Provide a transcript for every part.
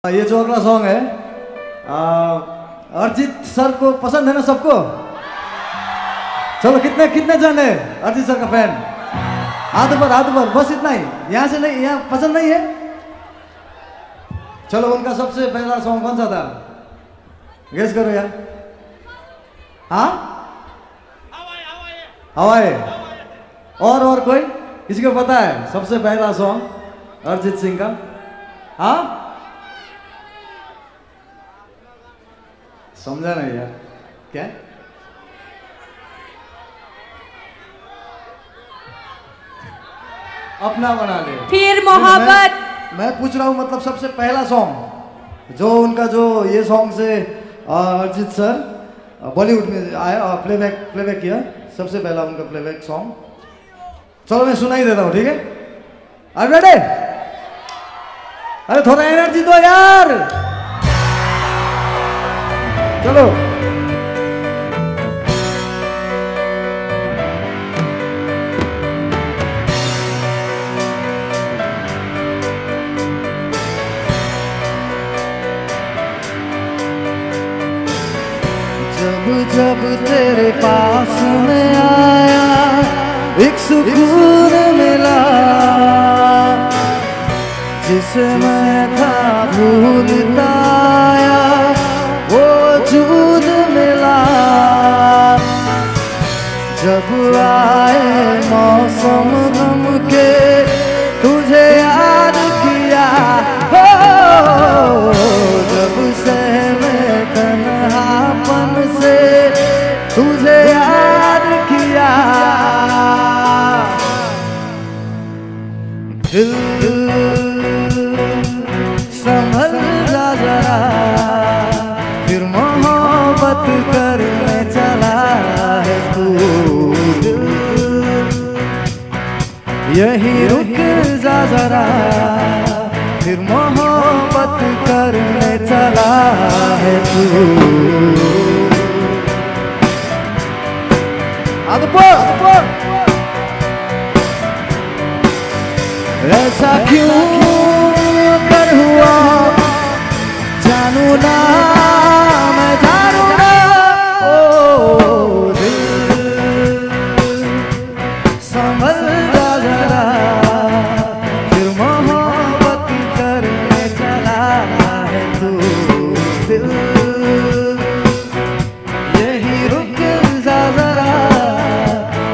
ये जो अगला सॉन्ग है अरिजीत सर को पसंद है ना सबको? चलो कितने कितने जन है अरिजीत सर का फैन? हाथ ऊपर बस इतना ही। यहाँ से नहीं, यहाँ पसंद नहीं है? चलो उनका सबसे पहला सॉन्ग कौन सा था? गेस करो यार। हाँ, हवाए। और कोई किसी को पता है सबसे पहला सॉन्ग अरिजीत सिंह का? हाँ, समझा नहीं यार। क्या अपना बना ले फिर मोहब्बत। मैं पूछ रहा हूँ मतलब सबसे पहला सॉन्ग जो उनका, जो ये सॉन्ग से अरिजीत सर बॉलीवुड में आया, प्लेबैक किया, सबसे पहला उनका प्लेबैक सॉन्ग। चलो मैं सुना ही देता हूँ, ठीक है? Are ready? अरे थोड़ा एनर्जी दो यार। चलो जब तेरे पास में आया एक सुकून मिला, जिसे मैं था भूलता आया वो वजूद मिला। जब आए मौसम गम के तुझे याद किया, हो जब सहमे तन्हापन से तुझे याद किया। दिल संभल जा जरा, फिर मोहब्बत करने चला है तू। यही रुक जा जरा, फिर मोहब्बत करने चला है तू। ऐसा क्यों कर हुआ जानू ना, मैं जानू ना। ओ दिल संभल जा जरा, फिर मोहब्बत करने चला है तू। दिल यही रुक जा जरा,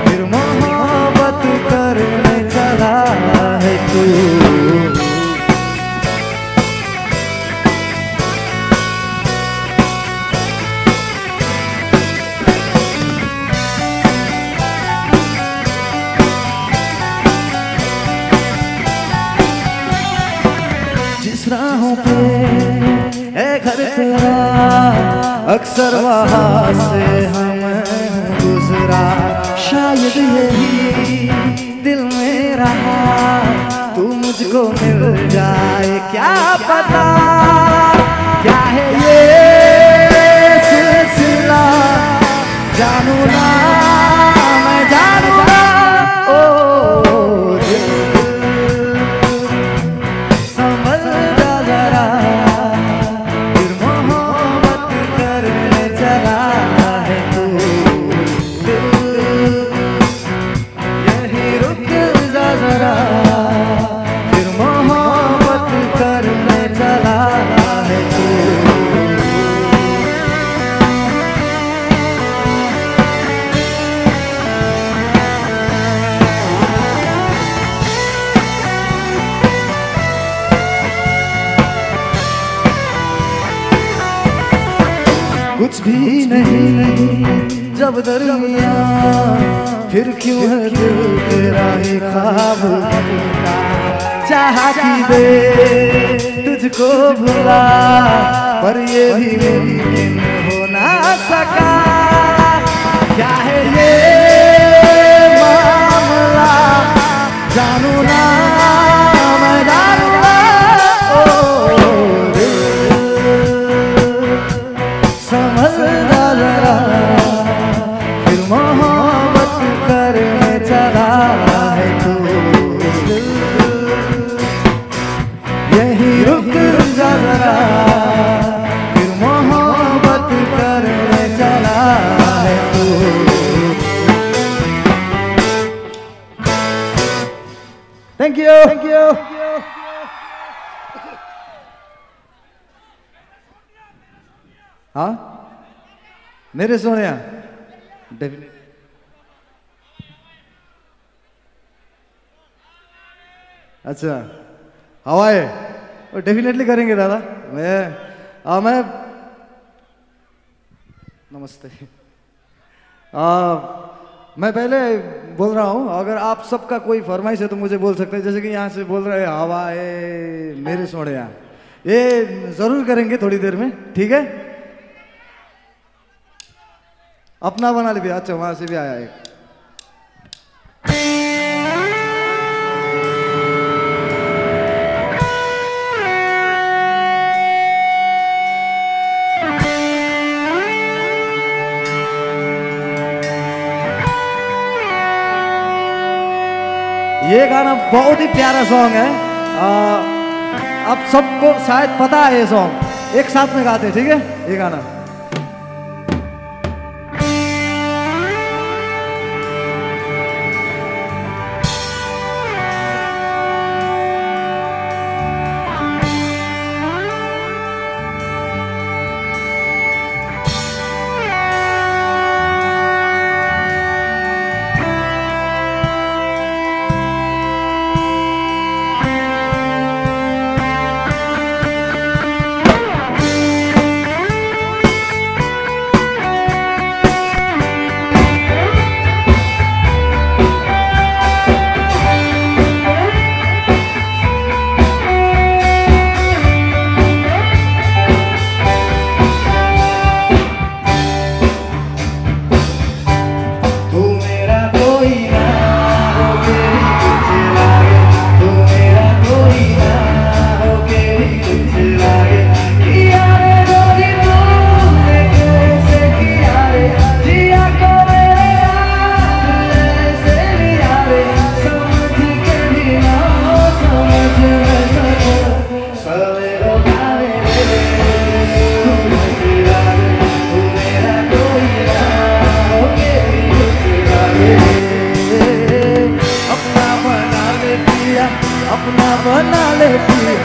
फिर मोहब्बत करने चला है तू। जिस राहों पे है घर तेरा, अक्सर वहाँ से हम गुजरा। शायद यही दिल में रहा, तू मुझको मिल जाए क्या पता। क्या है ये सिलसिला जानू ना, मैं जानू ना। ओ दिल संभल जा जरा, फिर मोहब्बत करने चला है तू। यही रुक जा जरा, फिर मोहब्बत करने चला है तू। कुछ भी नहीं जब दरमिया, फिर क्यों है दिल तेरा ही ख्वाब का। चाहा कि दे तुझको भुला, पर ये भी मुमकिन हो ना सका। क्या है ये मामला जानू ना, मैं जानू ना। ओ संभल जा जरा, फिर मोहब्बत करने चला है तू। यही रुक जा जरा, हाँ मेरे सोने डेफिनेटली। अच्छा हवाए डेफिनेटली करेंगे दादा। मैं नमस्ते। मैं पहले बोल रहा हूँ, अगर आप सबका कोई फरमाइश है तो मुझे बोल सकते हैं। जैसे कि यहाँ से बोल रहे हैं हवाए मेरे सोने, ये जरूर करेंगे थोड़ी देर में, ठीक है। अपना बना ले भैया। अच्छा वहां से भी आया एक। ये गाना बहुत ही प्यारा सॉन्ग है। आप सबको शायद पता है ये सॉन्ग, एक साथ में गाते हैं, ठीक है ये गाना। अपना बना ले पिया,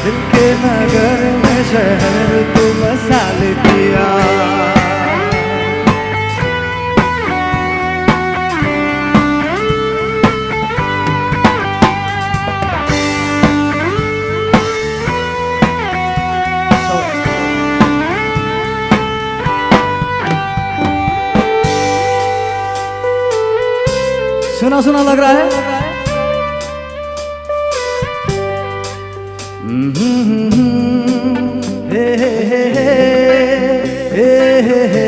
दिल के नगर में शहर तू बसा ले पिया। सुना सुना लग रहा है। हे हे हे हे हे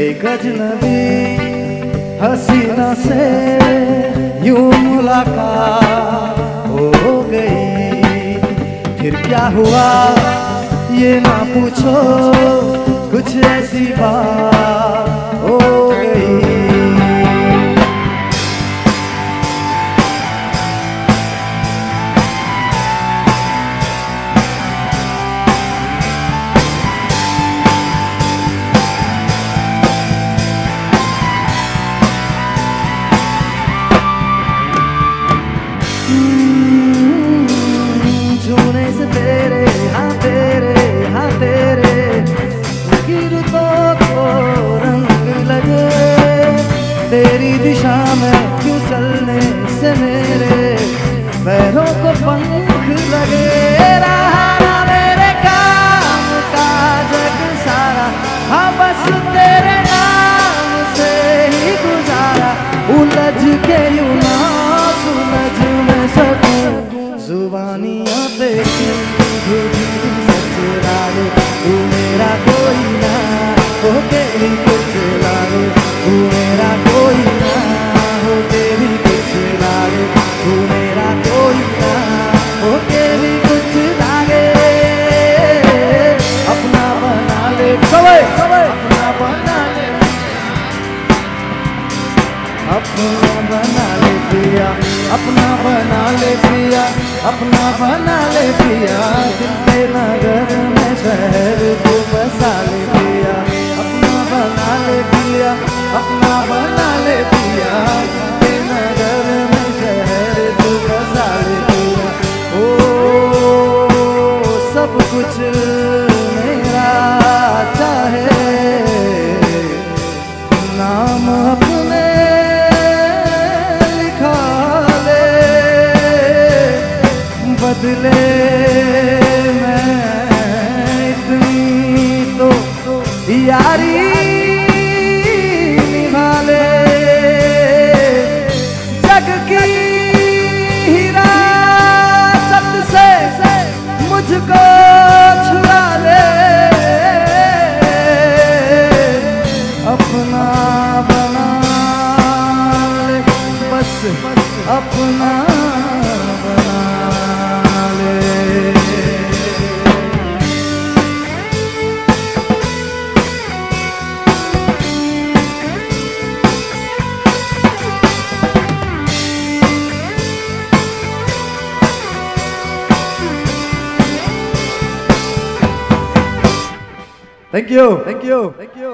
एक अजनबी हसीना से यूं मुलाकात हो गई, फिर क्या हुआ ये ना पूछो, कुछ ऐसी बात हो गई। छूने से तेरे हाँ तेरे हाँ तेरे गिरतों को रंग लगे, तेरी दिशा में क्यों चलने से मेरे पैरों को पंख लगे। रहा मेरे काम का जग सारा, हाँ बस तेरे नाम से ही गुजारा, उलझ के यूं ना सुलझ मैं सकूं, जुबानियां तेरी झूठी सच लागे, तू मेरा कोई ना हो तेरी कुछ लागे, तू मेरा कोई ना हो तेरी कुछ लागे, तू मेरा कोई ना हो तेरी कुछ लागे। अपना बना ले सबे अपना बना ले, अपना बना ले पिया, अपना बना ले पिया, अपना बना ले पिया, दिल के नगर में शहर तू बसा ले पिया, अपना बना ले पिया, अपना thank you, thank you, thank you.